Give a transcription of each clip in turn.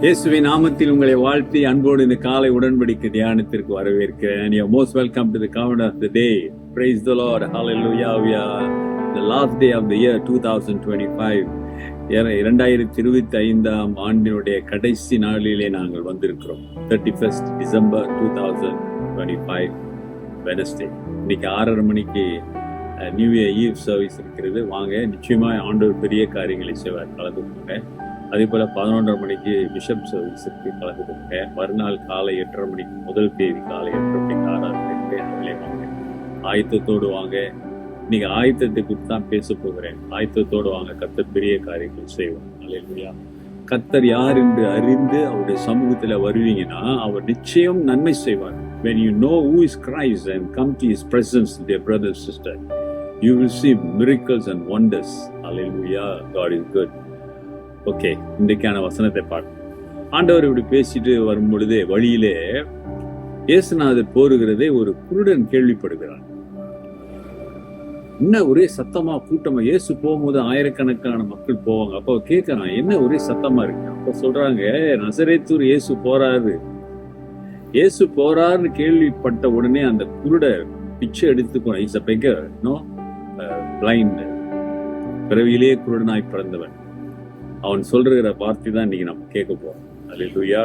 இயேசுவின் நாமத்தில் உங்களை வாழ்த்தி அன்போடு இந்த காலை உடன்படிக்கை தியானத்திற்கு வரவேற்கிறேன். You are most welcome to the covenant of the day. Praise the Lord. Hallelujah. We are the last day of the year 2025. 2025 ஆண்டினுடைய கடைசி நாளிலே நாங்கள் வந்திருக்கிறோம். 31st December 2025 Wednesday. இன்னைக்கு 6:30 மணிக்கு நியூ இயர் ஈவ் சர்வீஸ் இருக்கிறது. வாங்க, நிச்சயமா ஆண்டவர் பெரிய காரியங்களை செய்வார், கலந்து கொள்ளுங்க. அதே போல 11:30 மணிக்கு பிஷப் சர்வீஸுக்கு கலந்து கொள்ளுங்க. மறுநாள் காலை 8:30 மணிக்கு, முதல் தேதி காலை 8:30 மணிக்கு ஆராதனைக்கு அதிலே வாங்க. ஆயத்தத்தோடு வாங்க. இன்னைக்கு ஆயத்தத்தை குறித்து தான் பேச போகிறேன். ஆயத்தத்தோடு வாங்க, கர்த்தர் பெரிய காரியங்கள் செய்வார். அல்லேலூயா. கர்த்தர் யார் என்று அறிந்து அவருடைய சமூகத்துல வருவீங்கன்னா அவர் நிச்சயம் நன்மை செய்வார். When you know who is Christ and come to his presence, dear brother, sister, you will see miracles and wonders. Hallelujah. God is good. Okay, இன்றைக்கான வசனத்தை பார்ப்போம். ஆண்டவர் இப்படி பேசிட்டு வரும் பொழுதே வழியிலே இயேசுநாதர் போருகிறதை ஒரு குருடன் கேள்விப்படுகிறான். என்ன ஒரே சத்தமா கூட்டமா, இயேசு போகும்போது ஆயிரக்கணக்கான மக்கள் போவாங்க. அப்ப கேட்கறான், என்ன ஒரே சத்தமா இருக்கு? அப்ப சொல்றாங்க, நசரேத்தூர் இயேசு போறாரு. இயேசு போறாருன்னு கேள்விப்பட்ட உடனே அந்த குருடர் பிச்சை எடுத்துக்கணும். Is a beggar, no, blind, பிறவியிலே குருடனாய் பிறந்தவன். அவன் சொல்ற வார்த்தை தான் இன்னைக்கு நம்ம கேட்க போறோம். Alleluia.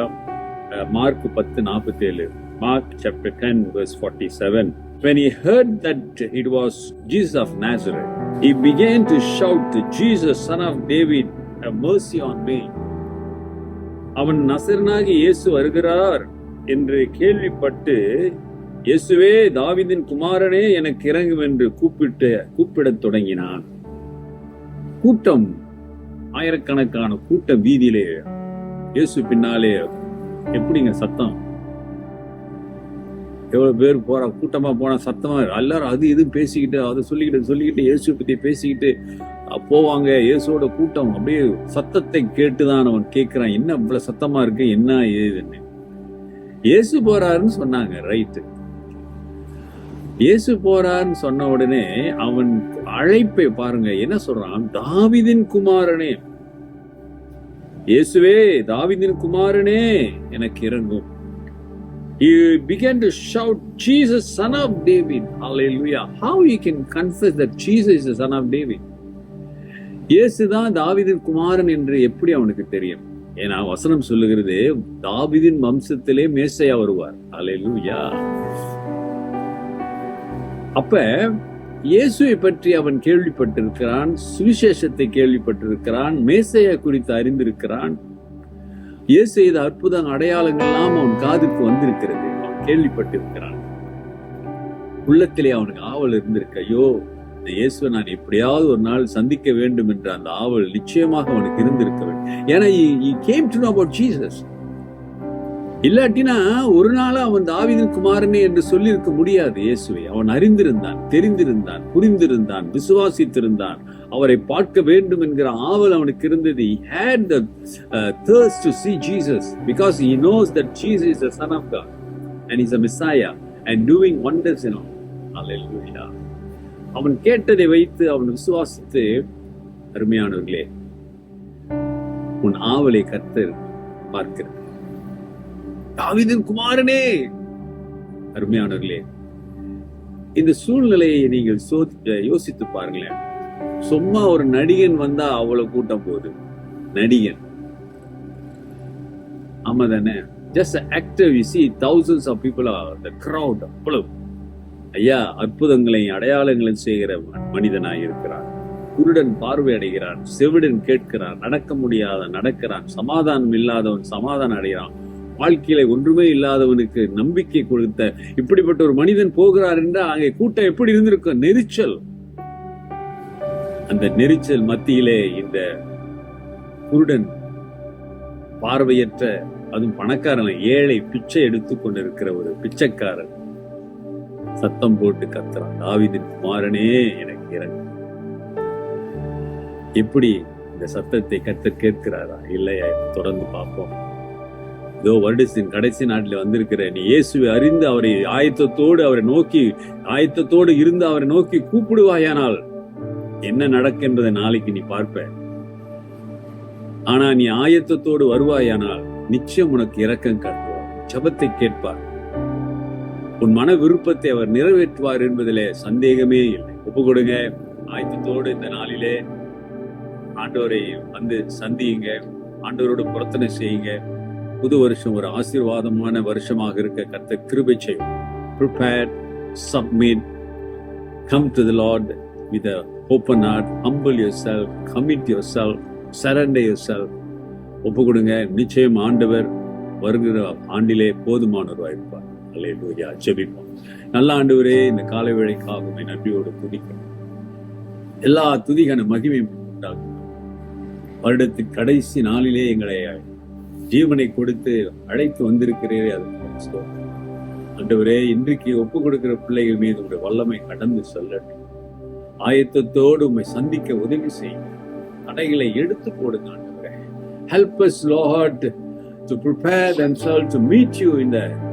Mark 10:47, Mark chapter 10 verse 47. When he heard that it was Jesus of Nazareth, he began to shout, Jesus, son of David, have mercy on me. அவன் நசரேனாகிய இயேசு வருகிறார் என்று கேள்விப்பட்டு, இயேசுவே தாவீதின் குமாரனே எனக்கு இறங்கும் என்று கூப்பிடத் தொடங்கினான். கூட்டம், ஆயிரக்கணக்கான கூட்ட வீதியிலே இயேசு பின்னாலே எப்படிங்க சத்தம், எவ்வளவு பேர் போற கூட்டமா போன சத்தமா, எல்லாரும் அது இது பேசிக்கிட்டு அதை சொல்லிக்கிட்டு இயேசு பத்தி பேசிக்கிட்டு போவாங்க. இயேசுவோட கூட்டம் அப்படியே சத்தத்தை கேட்டுதான் அவன் கேட்கிறான், என்ன இவ்வளவு சத்தமா இருக்கு, என்ன ஏதுன்னு. இயேசு போறாருன்னு சொன்னாங்க, ரைட்டு. இயேசு போறான்னு சொன்ன உடனே அவன் அழைப்பை பாருங்க, என்ன சொல்றான்? தாவீதின் குமாரனே, இயேசுவே தாவீதின் குமாரனே எனக்கு இறங்கும். He began to shout, Jesus, son of David. Hallelujah. How you can confess that Jesus is the son of David? இயேசுதான் தாவீதின் குமாரன் என்று எப்படி அவனுக்கு தெரியும்? ஏன்னா வசனம் சொல்லுகிறது, தாவீதின் வம்சத்திலே மேசையா வருவார். ஹல்லேலூயா. அப்ப இயேசுவை பற்றி அவன் கேள்விப்பட்டிருக்கிறான், சுவிசேஷத்தை கேள்விப்பட்டிருக்கிறான், மேசையா குறித்து அறிந்திருக்கிறான். இயேசு செய்த அற்புத அடையாளங்கள்லாம் அவன் காதுக்கு வந்திருக்கிறது, அவன் கேள்விப்பட்டிருக்கிறான். உள்ளத்திலே அவனுக்கு ஆவல் இருந்திருக்கு, ஐயோ இந்த இயேசுவை நான் எப்படியாவது ஒரு நாள் சந்திக்க வேண்டும் என்ற அந்த ஆவல் நிச்சயமாக அவனுக்கு இருந்திருக்க வேண்டும். ஏன்னா he came to know about Jesus. இல்லாட்டினா ஒரு நாள் அவன் தாவீதின் குமாரனே என்று சொல்லி இருக்க முடியாது. இயேசுவை அவன் அறிந்திருந்தான், தெரிந்திருந்தான், புரிந்திருந்தான், விசுவாசித்திருந்தான். அவரை பார்க்க வேண்டும் என்கிற ஆவல் அவனுக்கு இருந்தது. He had the thirst to see Jesus because he knows that Jesus is the Son of God and he's a Messiah and doing wonders in all. Hallelujah. அவன் கேட்டதை வைத்து அவன் விசுவாசித்து, அருமையானவர்களே, உன் ஆவலை கர்த்தர் பார்க்கிறார். தாவீதின் குமாரனே, அருமையானவர்களே, இந்த சூழ்நிலையை நீங்கள் யோசித்து பாருங்களேன். சும்மா ஒரு நடிகன் வந்தா அவ்வளவு கூட்டம் போகுது. நடிகன், ஆமா தானே? Just actor, you see thousands of people are the crowd. அவ்வளவு ஐயா அற்புதங்களையும் அடையாளங்களையும் செய்கிற மனிதனாய் இருக்கிறான். குருடன் பார்வை அடைகிறான், செவிடன் கேட்கிறான், நடக்க முடியாத நடக்கிறான், சமாதானம் இல்லாதவன் சமாதானம் அடைகிறான், வாழ்க்கையில ஒன்றுமே இல்லாதவனுக்கு நம்பிக்கை கொடுத்த இப்படிப்பட்ட ஒரு மனிதன் போகிறார் என்றால் அங்கே கூட்டம் எப்படி இருந்திருக்கும்? நெரிச்சல். அந்த நெரிச்சல் மத்தியிலே இந்த குருடன், பார்வையற்ற, அதுவும் பணக்காரன், ஏழை, பிச்சை எடுத்துக் கொண்டிருக்கிற ஒரு பிச்சைக்காரன் சத்தம் போட்டு கத்துறான், தாவீதின் குமாரனே எனக்கு இறங்கு. எப்படி இந்த சத்தத்தை கர்த்தர் கேட்கிறாரா இல்லையா? தொடர்ந்து பார்ப்போம். இதோ வருடத்தின் கடைசி நாட்டில் வந்திருக்கிற நீ இயேசுவை அறிந்து அவரை ஆயத்தத்தோடு இருந்து அவரை நோக்கி கூப்பிடுவாயானால் என்ன நடக்கின்றதை நாளைக்கு நீ பார்ப்ப. ஆனா நீ ஆயத்தத்தோடு வருவாயானால் நிச்சயம் உனக்கு இரக்கம் காட்டுவார், ஜெபத்தை கேட்பார், உன் மன விருப்பத்தை அவர் நிறைவேற்றுவார் என்பதிலே சந்தேகமே இல்லை. ஒப்பு கொடுங்க. ஆயத்தத்தோடு இந்த நாளிலே ஆண்டவரை வந்து சந்தியுங்க, ஆண்டவரோடு பிரார்த்தனை செய்யுங்க. புது வருஷம் ஒரு ஆசீர்வாதமான வருஷமாக இருக்க கர்த்தர் கிருபை செய்யும். Prepare, submit, come to the Lord with an open heart, humble yourself, commit yourself, surrender yourself. ஒப்பு கொடுங்க. நிச்சயம் ஆண்டவர் வருகிற ஆண்டிலே போதுமானவராக இருப்பார். அல்லேலூயா. ஜெபிப்போம். நல்ல ஆண்டவரே, இந்த காலை வேளைக்காக நன்றியோடு துதிக்கிறோம். எல்லா துதிக்கான மகிமை உண்டாகும். வருடத்தின் கடைசி நாளிலே எங்களை ஜீவனை கொடுத்து அழைத்து வந்திருக்கிறீரே, அது ஆண்டவரே. இன்றைக்கு ஒப்பு கொடுக்கிற பிள்ளைகள் மீது உடைய வல்லமை கடந்து செல்லட்டும். ஆயத்தத்தோடு உம்மை சந்திக்க உதவி செய்யும். தடைகளை எடுத்து போடுங்க ஆண்டவரே. Help us, Lord, to prepare themselves to meet you in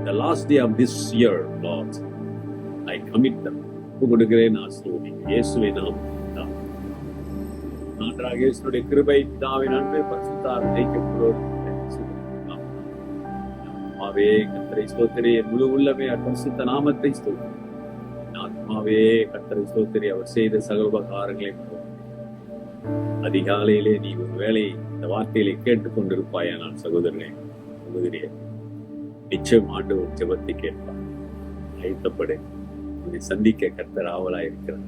the last day of this year, Lord. I commit them. ஒப்பு கொடுக்கிறேன். ஆசீர்வதிங்க. இயேசுவை நாம் நன்றாக இயேசுடைய கிருபை, பிதாவின் அன்பு, பரிசுத்த ஆவியானவரோடு ஆத்மாவே கர்த்தரை ஸ்தோத்திரி. முழு உள்ளமே பரிசுத்த நாமத்தை ஸ்தோத்திரி. ஆத்மாவே கர்த்தரை ஸ்தோத்திரி. அவர் செய்த சகல உபகாரங்களை அதிகாலையிலே நீ ஒரு வேளை இந்த வார்த்தைகளை கேட்டுக்கொண்டிருப்பாயா? நான் சகோதரனே, சகோதரியே, நிச்சயம் ஆண்டவர் ஜெபத்தை கேட்பார். ஆயத்தப்படு. உன்னை சந்திக்க கர்த்தர் ஆவலாயிருக்கிறார்.